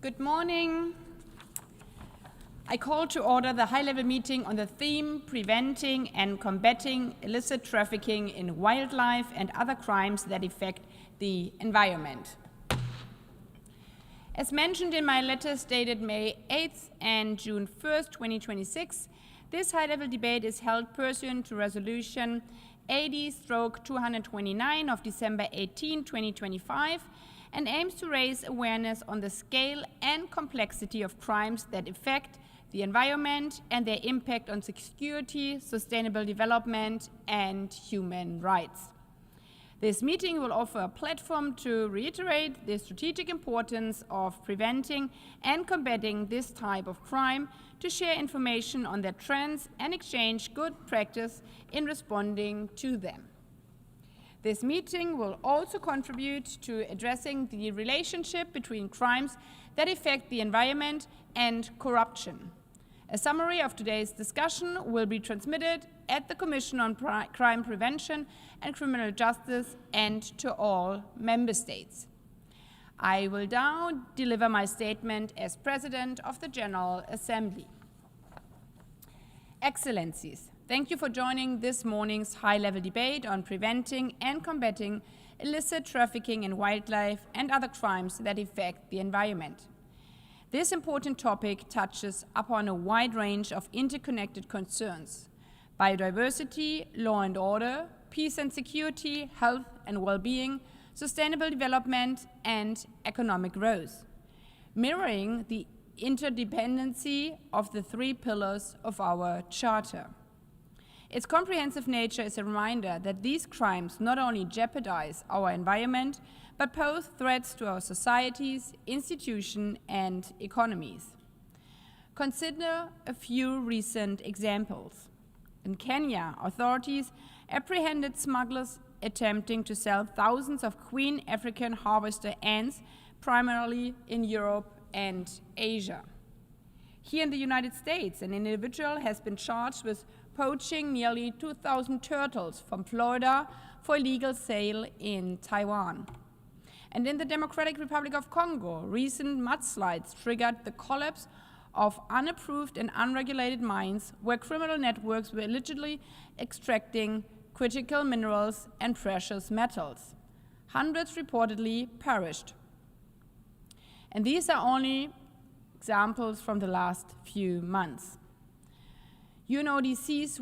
Good morning. I call to order the high-level meeting on the theme Preventing and Combating Illicit Trafficking in Wildlife and Other Crimes that Affect the Environment. As mentioned in my letters dated May 8th and June 1st, 2026, this high-level debate is held pursuant to Resolution 80/229 of December 18, 2025, and aims to raise awareness on the scale and complexity of crimes that affect the environment and their impact on security, sustainable development, and human rights. This meeting will offer a platform to reiterate the strategic importance of preventing and combating this type of crime, to share information on their trends and exchange good practice in responding to them. This meeting will also contribute to addressing the relationship between crimes that affect the environment and corruption. A summary of today's discussion will be transmitted at the Commission on Crime Prevention and Criminal Justice and to all member states. I will now deliver my statement as President of the General Assembly. Excellencies, thank you for joining this morning's high-level debate on preventing and combating illicit trafficking in wildlife and other crimes that affect the environment. This important topic touches upon a wide range of interconnected concerns: biodiversity, law and order, peace and security, health and well-being, sustainable development, and economic growth, mirroring the interdependency of the three pillars of our Charter. Its comprehensive nature is a reminder that these crimes not only jeopardize our environment, but pose threats to our societies, institutions, and economies. Consider a few recent examples. In Kenya, authorities apprehended smugglers attempting to sell thousands of Queen African harvester ants, primarily in Europe and Asia. Here in the United States, an individual has been charged with poaching nearly 2,000 turtles from Florida for illegal sale in Taiwan. And in the Democratic Republic of Congo, recent mudslides triggered the collapse of unapproved and unregulated mines where criminal networks were allegedly extracting critical minerals and precious metals. Hundreds reportedly perished. And these are only examples from the last few months. UNODC's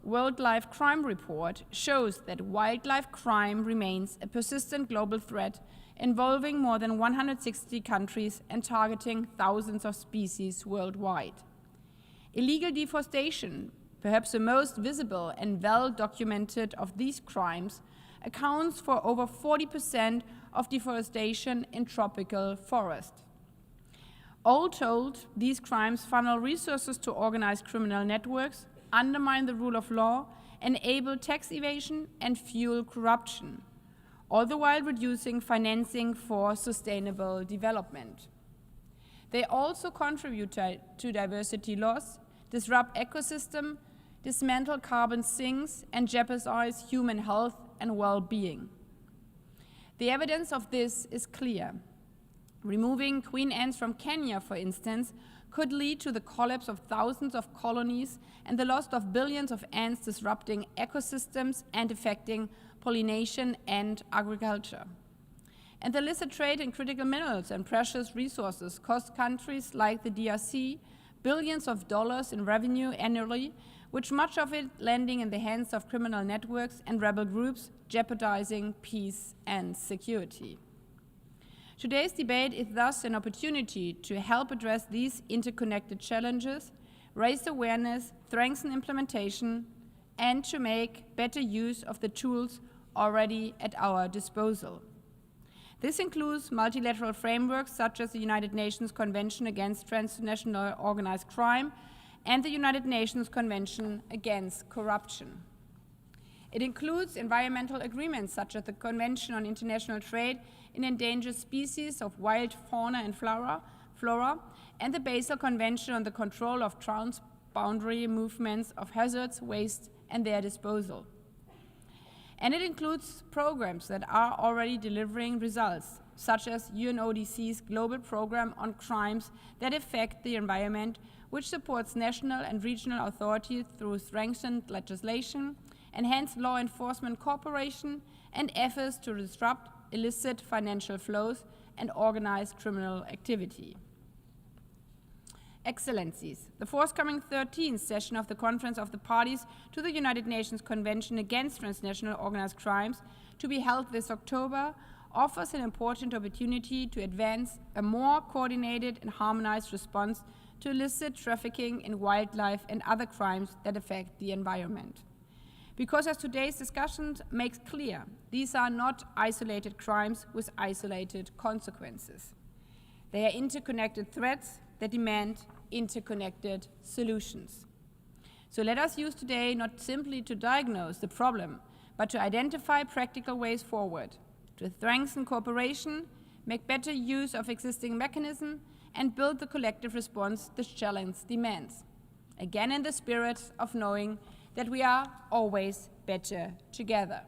Wildlife Crime Report shows that wildlife crime remains a persistent global threat involving more than 160 countries and targeting thousands of species worldwide. Illegal deforestation, perhaps the most visible and well-documented of these crimes, accounts for over 40% of deforestation in tropical forests. All told, these crimes funnel resources to organized criminal networks, undermine the rule of law, enable tax evasion, and fuel corruption, all the while reducing financing for sustainable development. They also contribute to diversity loss, disrupt ecosystem, dismantle carbon sinks, and jeopardize human health and well-being. The evidence of this is clear. Removing queen ants from Kenya, for instance, could lead to the collapse of thousands of colonies and the loss of billions of ants, disrupting ecosystems and affecting pollination and agriculture. And the illicit trade in critical minerals and precious resources cost countries like the DRC billions of dollars in revenue annually, which much of it landing in the hands of criminal networks and rebel groups, jeopardizing peace and security. Today's debate is thus an opportunity to help address these interconnected challenges, raise awareness, strengthen implementation, and to make better use of the tools already at our disposal. This includes multilateral frameworks such as the United Nations Convention Against Transnational Organized Crime and the United Nations Convention Against Corruption. It includes environmental agreements such as the Convention on International Trade in Endangered Species of Wild Fauna and Flora, and the Basel Convention on the Control of Transboundary Movements of Hazards, Waste, and their disposal. And it includes programs that are already delivering results, such as UNODC's Global Program on Crimes that Affect the Environment, which supports national and regional authorities through strengthened legislation, enhanced law enforcement cooperation, and efforts to disrupt illicit financial flows and organized criminal activity. Excellencies, the forthcoming 13th session of the Conference of the Parties to the United Nations Convention Against Transnational Organized Crimes, to be held this October, offers an important opportunity to advance a more coordinated and harmonized response to illicit trafficking in wildlife and other crimes that affect the environment. Because as today's discussion makes clear, these are not isolated crimes with isolated consequences. They are interconnected threats that demand interconnected solutions. So let us use today not simply to diagnose the problem, but to identify practical ways forward, to strengthen cooperation, make better use of existing mechanisms, and build the collective response this challenge demands. Again, in the spirit of knowing that we are always better together.